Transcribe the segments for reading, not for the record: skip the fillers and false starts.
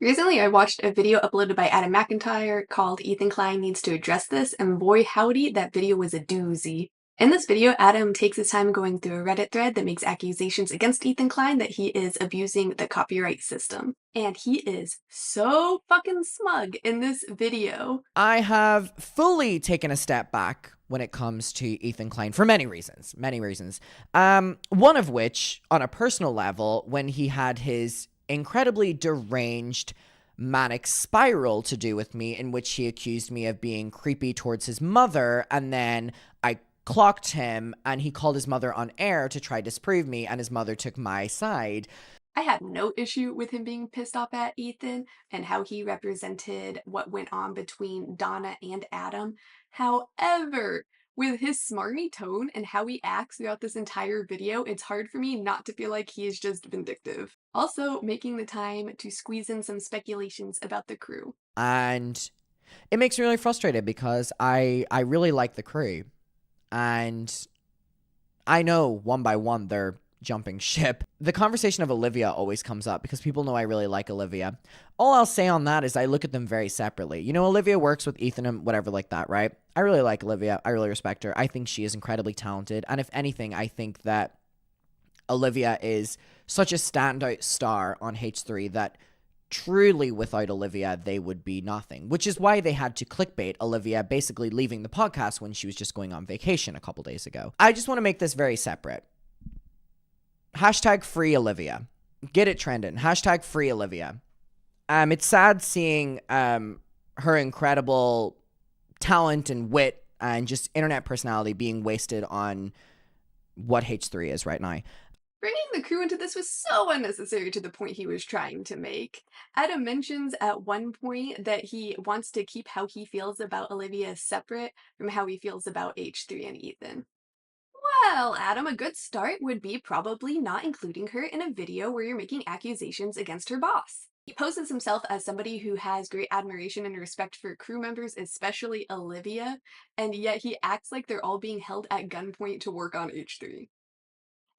Recently, I watched a video uploaded by Adam McIntyre called Ethan Klein Needs to Address This, and boy howdy, that video was a doozy. In this video, Adam takes his time going through a Reddit thread that makes accusations against Ethan Klein that he is abusing the copyright system. And he is so fucking smug in this video. I have fully taken a step back when it comes to Ethan Klein for many reasons. Many reasons. One of which, on a personal level, when he had his incredibly deranged manic spiral to do with me, in which he accused me of being creepy towards his mother, and then I clocked him and he called his mother on air to try to disprove me, and his mother took my side. I had no issue with him being pissed off at Ethan and how he represented what went on between Donna and Adam. However, with his smarmy tone and how he acts throughout this entire video, it's hard for me not to feel like he is just vindictive. Also, making the time to squeeze in some speculations about the crew. And it makes me really frustrated because I really like the crew. And I know one by one they're jumping ship. The conversation of Olivia always comes up because people know I really like Olivia. All I'll say on that is I look at them very separately. You know, Olivia works with Ethan and whatever like that, right? I really like Olivia. I really respect her. I think she is incredibly talented. And if anything, I think that Olivia is such a standout star on H3 that truly without Olivia, they would be nothing, which is why they had to clickbait Olivia basically leaving the podcast when she was just going on vacation a couple days ago. I just want to make this very separate. Hashtag free Olivia. Get it trending. Hashtag free Olivia. It's sad seeing her incredible talent and wit and just internet personality being wasted on what H3 is right now. Bringing the crew into this was so unnecessary to the point he was trying to make. Adam mentions at one point that he wants to keep how he feels about Olivia separate from how he feels about H3 and Ethan. Well, Adam, a good start would be probably not including her in a video where you're making accusations against her boss. He poses himself as somebody who has great admiration and respect for crew members, especially Olivia, and yet he acts like they're all being held at gunpoint to work on H3.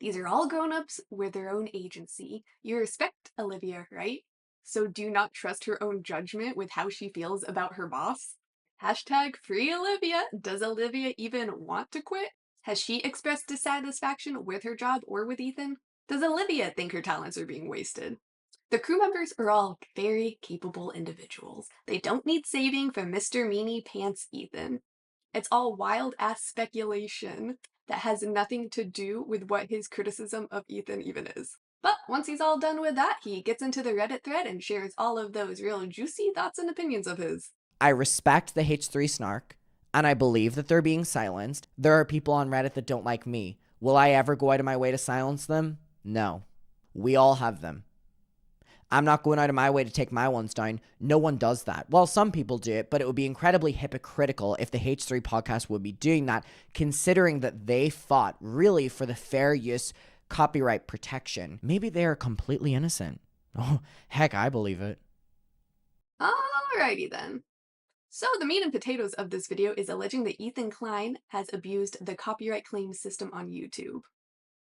These are all grown-ups with their own agency. You respect Olivia, right? So do not trust her own judgment with how she feels about her boss. Hashtag free Olivia. Does Olivia even want to quit? Has she expressed dissatisfaction with her job or with Ethan? Does Olivia think her talents are being wasted? The crew members are all very capable individuals. They don't need saving from Mr. Meanie Pants Ethan. It's all wild-ass speculation that has nothing to do with what his criticism of Ethan even is. But once he's all done with that, he gets into the Reddit thread and shares all of those real juicy thoughts and opinions of his. I respect the H3 snark, and I believe that they're being silenced. There are people on Reddit that don't like me. Will I ever go out of my way to silence them? No. We all have them. I'm not going out of my way to take my ones down. No one does that. Well, some people do it, but it would be incredibly hypocritical if the H3 podcast would be doing that, considering that they fought really for the fair use copyright protection. Maybe they are completely innocent. Oh, heck, I believe it. Alrighty then. So the meat and potatoes of this video is alleging that Ethan Klein has abused the copyright claim system on YouTube.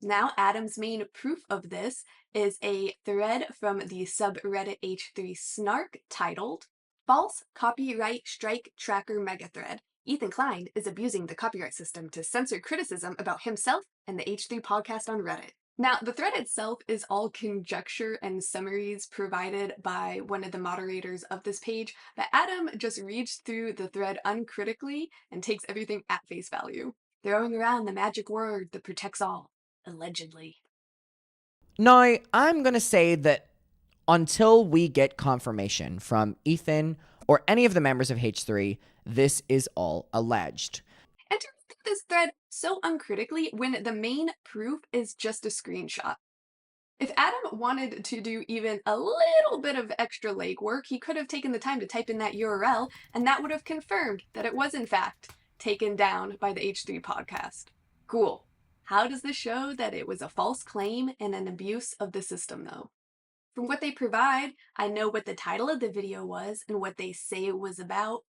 Now, Adam's main proof of this is a thread from the subreddit H3 Snark titled, False Copyright Strike Tracker Megathread. Ethan Klein is abusing the copyright system to censor criticism about himself and the H3 podcast on Reddit. Now, the thread itself is all conjecture and summaries provided by one of the moderators of this page, but Adam just reads through the thread uncritically and takes everything at face value, throwing around the magic word that protects all. Allegedly. Now, I'm going to say that until we get confirmation from Ethan or any of the members of H3, this is all alleged. And to read this thread so uncritically when the main proof is just a screenshot. If Adam wanted to do even a little bit of extra legwork, he could have taken the time to type in that URL, and that would have confirmed that it was in fact taken down by the H3 podcast. Cool. How does this show that it was a false claim and an abuse of the system, though? From what they provide, I know what the title of the video was and what they say it was about,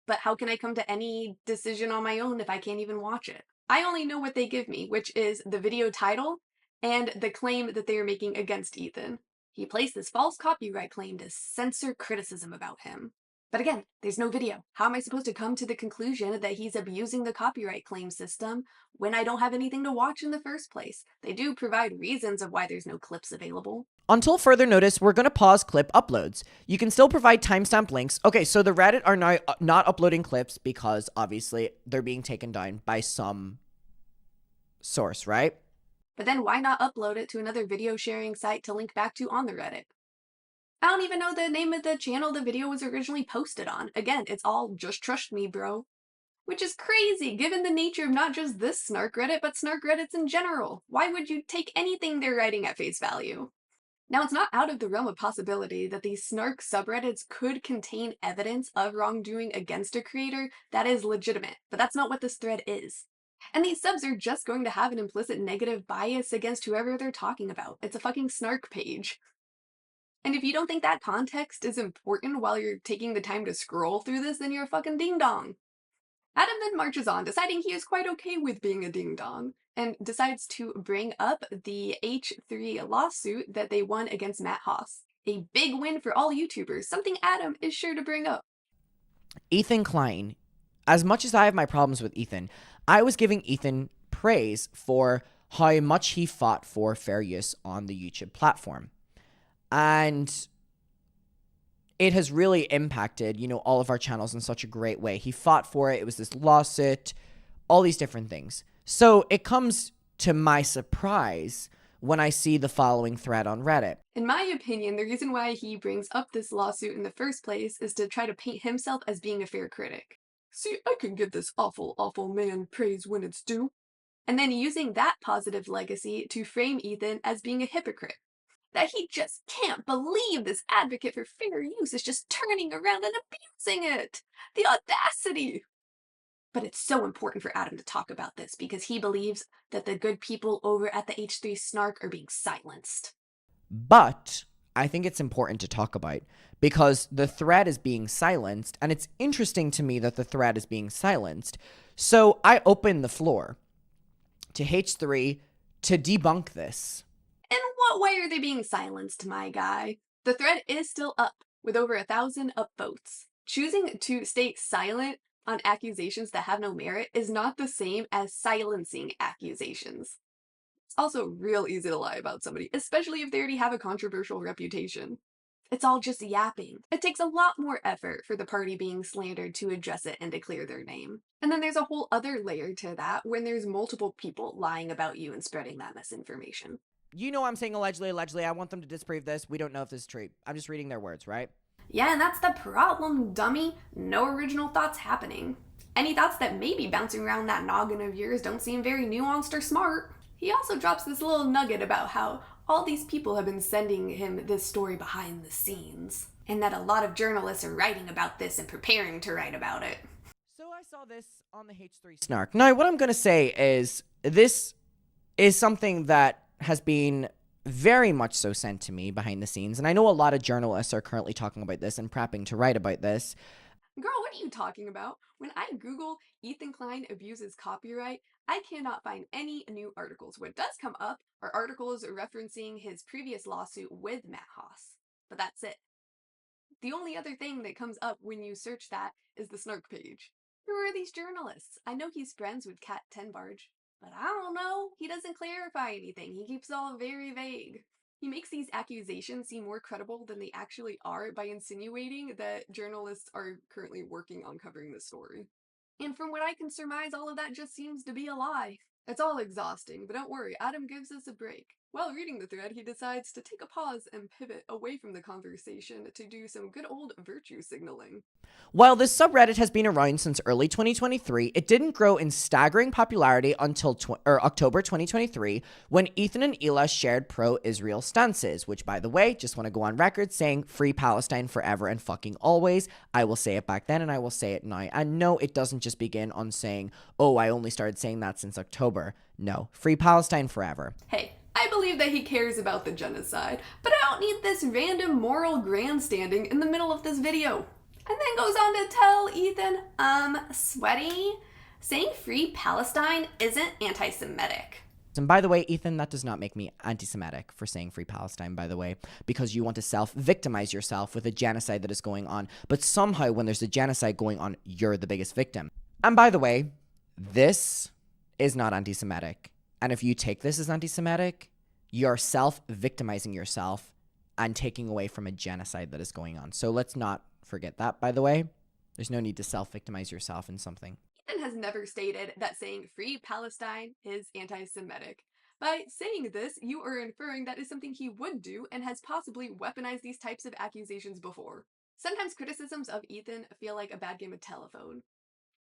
but how can I come to any decision on my own if I can't even watch it? I only know what they give me, which is the video title and the claim that they are making against Ethan. He placed this false copyright claim to censor criticism about him. But again, there's no video. How am I supposed to come to the conclusion that he's abusing the copyright claim system when I don't have anything to watch in the first place? They do provide reasons of why there's no clips available. Until further notice, we're going to pause clip uploads. You can still provide timestamp links. Okay, so the Reddit are not uploading clips because obviously they're being taken down by some source, right? But then why not upload it to another video sharing site to link back to on the Reddit? I don't even know the name of the channel the video was originally posted on. Again, it's all just trust me, bro. Which is crazy, given the nature of not just this Snark Reddit, but Snark Reddits in general. Why would you take anything they're writing at face value? Now, it's not out of the realm of possibility that these Snark subreddits could contain evidence of wrongdoing against a creator that is legitimate, but that's not what this thread is. And these subs are just going to have an implicit negative bias against whoever they're talking about. It's a fucking Snark page. And if you don't think that context is important while you're taking the time to scroll through this, then you're a fucking ding-dong. Adam then marches on, deciding he is quite okay with being a ding-dong, and decides to bring up the H3 lawsuit that they won against Matt Haas. A big win for all YouTubers, something Adam is sure to bring up. Ethan Klein. As much as I have my problems with Ethan, I was giving Ethan praise for how much he fought for fair use on the YouTube platform. And it has really impacted, all of our channels in such a great way. He fought for it. It was this lawsuit, all these different things. So it comes to my surprise when I see the following thread on Reddit. In my opinion, the reason why he brings up this lawsuit in the first place is to try to paint himself as being a fair critic. See, I can give this awful, awful man praise when it's due. And then using that positive legacy to frame Ethan as being a hypocrite. That he just can't believe this advocate for fair use is just turning around and abusing it. The audacity! But it's so important for Adam to talk about this because he believes that the good people over at the H3 Snark are being silenced. But I think it's important to talk about because the thread is being silenced, and it's interesting to me that the thread is being silenced. So I open the floor to H3 to debunk this. In what way are they being silenced, my guy? The thread is still up, with over 1,000 upvotes. Choosing to stay silent on accusations that have no merit is not the same as silencing accusations. It's also real easy to lie about somebody, especially if they already have a controversial reputation. It's all just yapping. It takes a lot more effort for the party being slandered to address it and to clear their name. And then there's a whole other layer to that when there's multiple people lying about you and spreading that misinformation. I'm saying allegedly. I want them to disprove this. We don't know if this is true. I'm just reading their words, right? Yeah, and that's the problem, dummy. No original thoughts happening. Any thoughts that may be bouncing around that noggin of yours don't seem very nuanced or smart. He also drops this little nugget about how all these people have been sending him this story behind the scenes, and that a lot of journalists are writing about this and preparing to write about it. So I saw this on the H3 Snark. Now, what I'm going to say is this is something that has been very much so sent to me behind the scenes, and I know a lot of journalists are currently talking about this and prepping to write about this. Girl, what are you talking about? When I Google Ethan Klein abuses copyright, I cannot find any new articles. What does come up are articles referencing his previous lawsuit with Matt Haas. But that's it. The only other thing that comes up when you search that is the Snark page. Who are these journalists? I know he's friends with Cat Tenbarge, but I don't know. He doesn't clarify anything. He keeps it all very vague. He makes these accusations seem more credible than they actually are by insinuating that journalists are currently working on covering the story. And from what I can surmise, all of that just seems to be a lie. It's all exhausting, but don't worry, Adam gives us a break. While reading the thread, he decides to take a pause and pivot away from the conversation to do some good old virtue signaling. While this subreddit has been around since early 2023, it didn't grow in staggering popularity until October 2023 when Ethan and Ela shared pro-Israel stances, which, by the way, just want to go on record saying free Palestine forever and fucking always. I will say it back then and I will say it now. And no, it doesn't just begin on saying, oh, I only started saying that since October. No, free Palestine forever. Hey, I believe that he cares about the genocide, but I don't need this random moral grandstanding in the middle of this video. And then goes on to tell Ethan, sweaty, saying free Palestine isn't anti-Semitic. And by the way, Ethan, that does not make me anti Semitic for saying free Palestine, by the way, because you want to self victimize yourself with a genocide that is going on. But somehow, when there's a genocide going on, you're the biggest victim. And by the way, this is not anti Semitic. And if you take this as anti Semitic, you're self victimizing yourself and taking away from a genocide that is going on. So let's not forget that, by the way. There's no need to self victimize yourself in something. Ethan has never stated that saying free Palestine is anti Semitic. By saying this, you are inferring that is something he would do and has possibly weaponized these types of accusations before. Sometimes criticisms of Ethan feel like a bad game of telephone.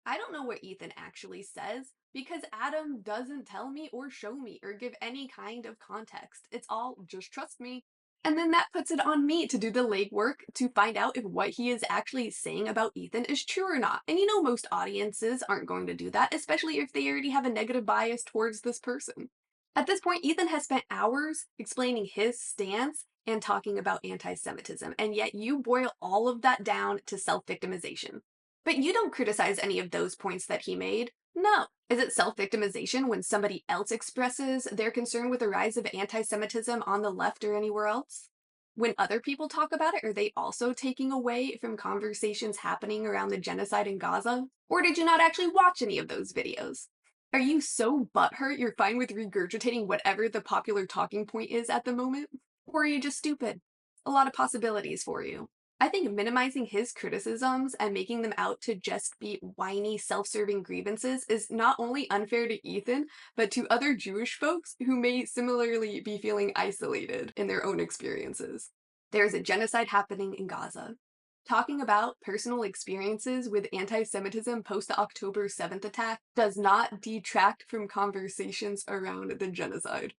I don't know what Ethan actually says because Adam doesn't tell me or show me or give any kind of context. It's all just trust me. And then that puts it on me to do the legwork to find out if what he is actually saying about Ethan is true or not. And you know, most audiences aren't going to do that, especially if they already have a negative bias towards this person. At this point, Ethan has spent hours explaining his stance and talking about anti Semitism, and yet you boil all of that down to self victimization. But you don't criticize any of those points that he made. No. Is it self victimization when somebody else expresses their concern with the rise of anti Semitism on the left or anywhere else? When other people talk about it, are they also taking away from conversations happening around the genocide in Gaza? Or did you not actually watch any of those videos? Are you so butthurt you're fine with regurgitating whatever the popular talking point is at the moment? Or are you just stupid? A lot of possibilities for you. I think minimizing his criticisms and making them out to just be whiny, self serving grievances is not only unfair to Ethan, but to other Jewish folks who may similarly be feeling isolated in their own experiences. There's a genocide happening in Gaza. Talking about personal experiences with anti Semitism post the October 7th attack does not detract from conversations around the genocide.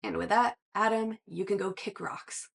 And with that, Adam, you can go kick rocks.